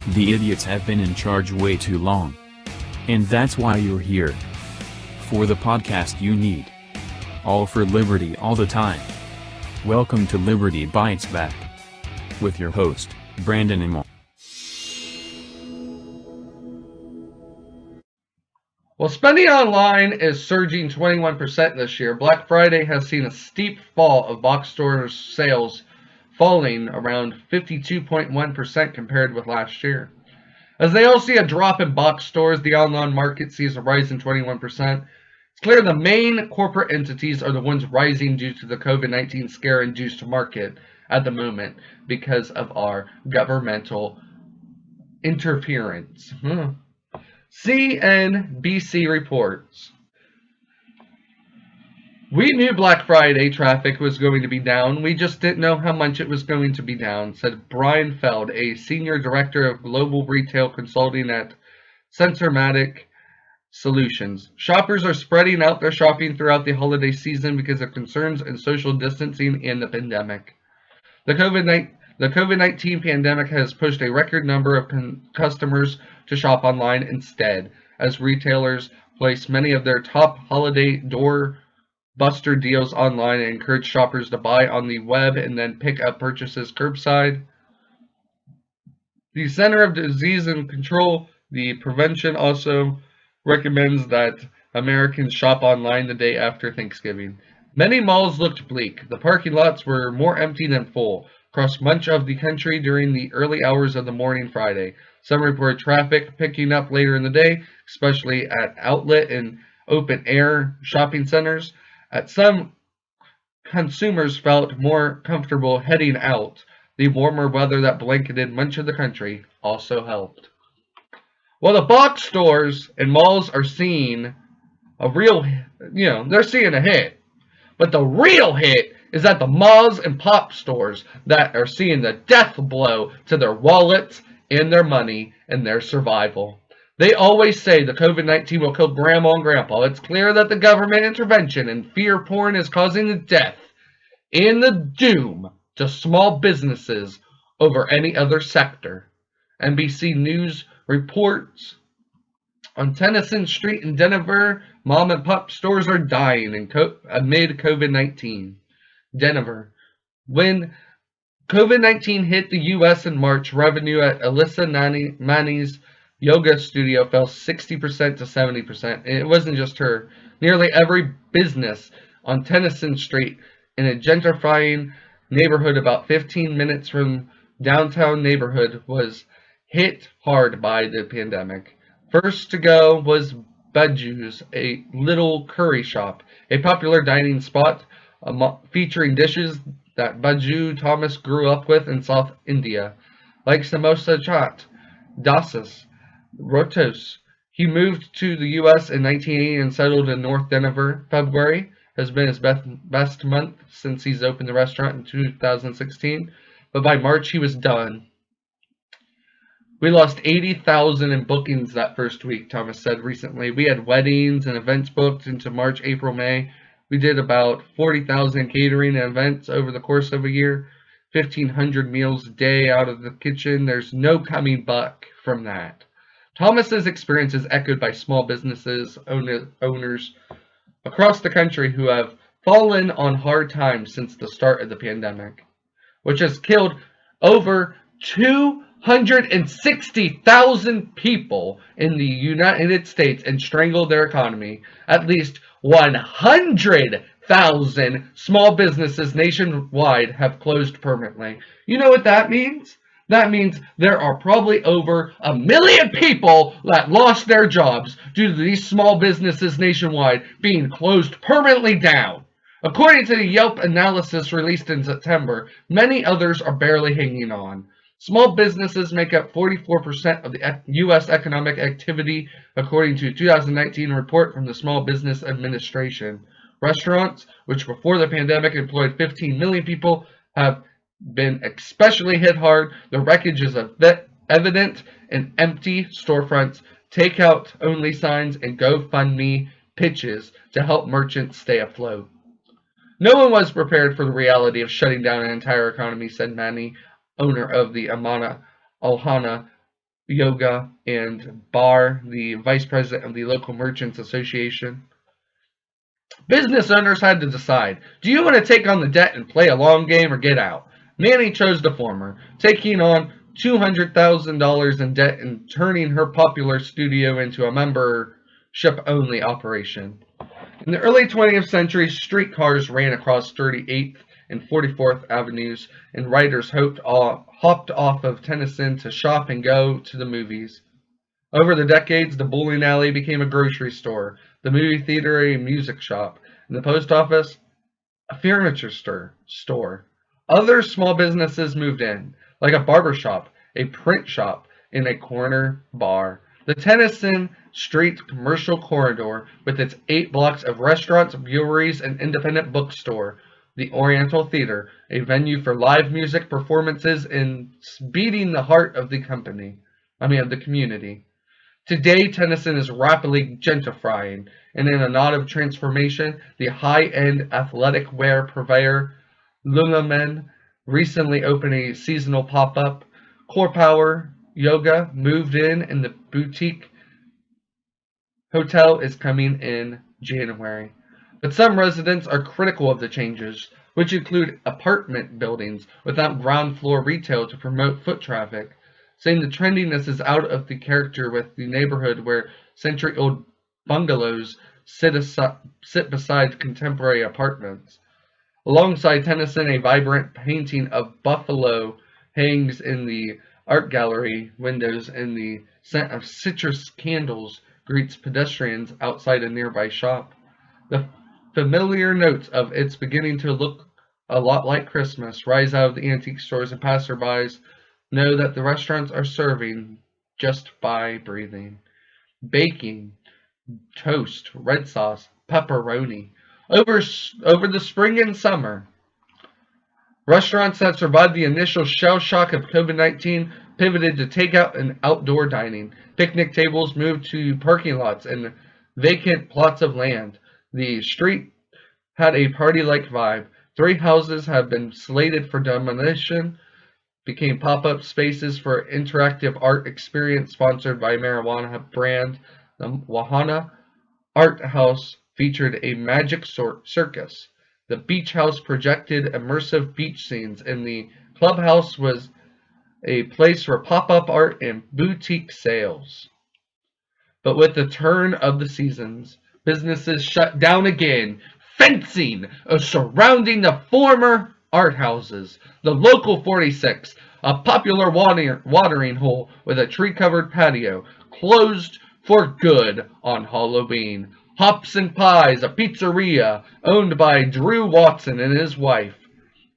The idiots have been in charge way too long. And that's why you're here. For the podcast you need. All for liberty all the time. Welcome to Liberty Bites Back. With your host, Brandon Emil. Well, spending online is surging 21% this year. Black Friday has seen a steep fall of box store sales, falling around 52.1% compared with last year. As they all see a drop in box stores, the online market sees a rise in 21%. It's clear the main corporate entities are the ones rising due to the COVID-19 scare-induced market at the moment because of our governmental interference. CNBC reports. We knew Black Friday traffic was going to be down. We just didn't know how much it was going to be down, said Brian Feld, a senior director of global retail consulting at Sensormatic Solutions. Shoppers are spreading out their shopping throughout the holiday season because of concerns in social distancing and the pandemic. The COVID-19 pandemic has pushed a record number of customers to shop online instead, as retailers place many of their top holiday doorbuster deals online and encourage shoppers to buy on the web and then pick up purchases curbside. The Center of Disease and Control, the prevention, also recommends that Americans shop online the day after Thanksgiving. Many malls looked bleak. The parking lots were more empty than full across much of the country during the early hours of the morning Friday. Some report traffic picking up later in the day, especially at outlet and open-air shopping centers. At some, consumers felt more comfortable heading out. The warmer weather that blanketed much of the country also helped. Well, the box stores and malls are seeing a real, they're seeing a hit. But the real hit is at the malls and pop stores that are seeing the death blow to their wallets and their money and their survival. They always say the COVID-19 will kill grandma and grandpa. It's clear that the government intervention and fear porn is causing the death and the doom to small businesses over any other sector. NBC News reports on Tennyson Street in Denver, mom and pop stores are dying amid COVID-19. Denver. When COVID-19 hit the U.S. in March, revenue at Alyssa Mani's yoga studio fell 60% to 70%. And it wasn't just her. Nearly every business on Tennyson Street in a gentrifying neighborhood about 15 minutes from downtown neighborhood was hit hard by the pandemic. First to go was Baju's, a little curry shop, a popular dining spot featuring dishes that Baju Thomas grew up with in South India, like samosa chaat, dasas, rotos. He moved to the U.S. in 1980 and settled in North Denver. February has been his best month since he's opened the restaurant in 2016, but by March he was done. We lost 80,000 in bookings that first week, Thomas said recently. We had weddings and events booked into March, April, May. We did about 40,000 catering and events over the course of a year, 1,500 meals a day out of the kitchen. There's no coming back from that. Thomas's experience is echoed by small businesses owners across the country who have fallen on hard times since the start of the pandemic, which has killed over 260,000 people in the United States and strangled their economy. At least 100,000 small businesses nationwide have closed permanently. You know what that means? That means there are probably over 1 million people that lost their jobs due to these small businesses nationwide being closed permanently down. According to the Yelp analysis released in September, many others are barely hanging on. Small businesses make up 44% of the U.S. economic activity, according to a 2019 report from the Small Business Administration. Restaurants, which before the pandemic employed 15 million people, have been especially hit hard. The wreckage is evident in empty storefronts, takeout-only signs, and GoFundMe pitches to help merchants stay afloat. No one was prepared for the reality of shutting down an entire economy, said Manny, owner of the Amana Ohana Yoga, and Barr, the vice president of the local merchants association. Business owners had to decide, do you want to take on the debt and play a long game or get out? Nanny chose the former, taking on $200,000 in debt and turning her popular studio into a membership-only operation. In the early 20th century, streetcars ran across 38th and 44th Avenues, and riders hopped off of Tennyson to shop and go to the movies. Over the decades, the bowling alley became a grocery store, the movie theater a music shop, and the post office a furniture store. Other small businesses moved in, like a barber shop, a print shop, and a corner bar. The Tennyson Street commercial corridor, with its 8 blocks of restaurants, breweries, and independent bookstore. The Oriental Theater, a venue for live music performances and beating the heart of the community. Today, Tennyson is rapidly gentrifying, and in a nod of transformation, the high-end athletic wear purveyor Lululemon recently opened a seasonal pop-up. Core Power Yoga moved in, and the boutique hotel is coming in January. But some residents are critical of the changes, which include apartment buildings without ground floor retail to promote foot traffic, saying the trendiness is out of the character with the neighborhood where century-old bungalows sit beside contemporary apartments. Alongside Tennyson, a vibrant painting of buffalo hangs in the art gallery windows, and the scent of citrus candles greets pedestrians outside a nearby shop. The familiar notes of "it's beginning to look a lot like Christmas" rise out of the antique stores, and passerbys know that the restaurants are serving just by breathing. Baking, toast, red sauce, pepperoni. Over the spring and summer, restaurants that survived the initial shell shock of COVID-19 pivoted to takeout and outdoor dining. Picnic tables moved to parking lots and vacant plots of land. The street had a party-like vibe. 3 houses have been slated for demolition, became pop-up spaces for interactive art experience sponsored by marijuana brand. The Wahana Art House featured a magic circus. The Beach House projected immersive beach scenes, and the Clubhouse was a place for pop-up art and boutique sales. But with the turn of the seasons, businesses shut down again. Fencing surrounding the former art houses. The local 46, a popular watering hole with a tree-covered patio, closed for good on Halloween. Hops and Pies, a pizzeria owned by Drew Watson and his wife,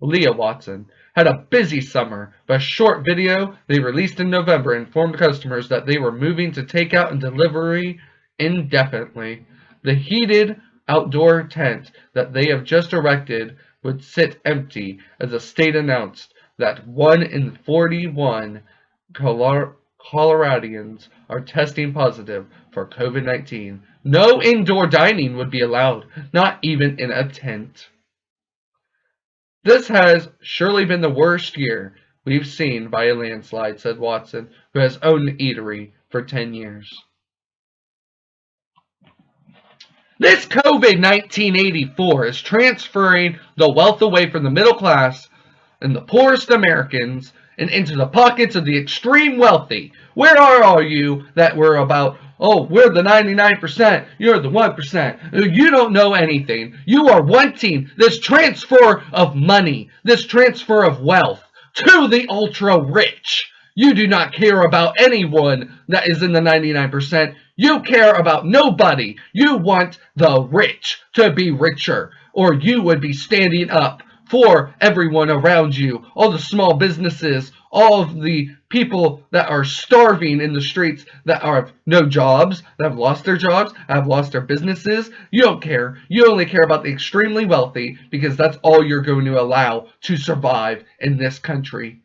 Leah Watson, had a busy summer, but a short video they released in November informed customers that they were moving to takeout and delivery indefinitely. The heated outdoor tent that they have just erected would sit empty, as the state announced that 1 in 41 Coloradians are testing positive for COVID-19. No indoor dining would be allowed, not even in a tent. This has surely been the worst year we've seen by a landslide, said Watson, who has owned the eatery for 10 years. This COVID-1984 is transferring the wealth away from the middle class and the poorest Americans and into the pockets of the extreme wealthy. Where are all you that were about, oh, we're the 99%, you're the 1%. You don't know anything. You are wanting this transfer of money, this transfer of wealth to the ultra rich. You do not care about anyone that is in the 99%. You care about nobody. You want the rich to be richer, or you would be standing up for everyone around you, all the small businesses, all of the people that are starving in the streets, that have no jobs, that have lost their jobs, have lost their businesses. You don't care. You only care about the extremely wealthy, because that's all you're going to allow to survive in this country.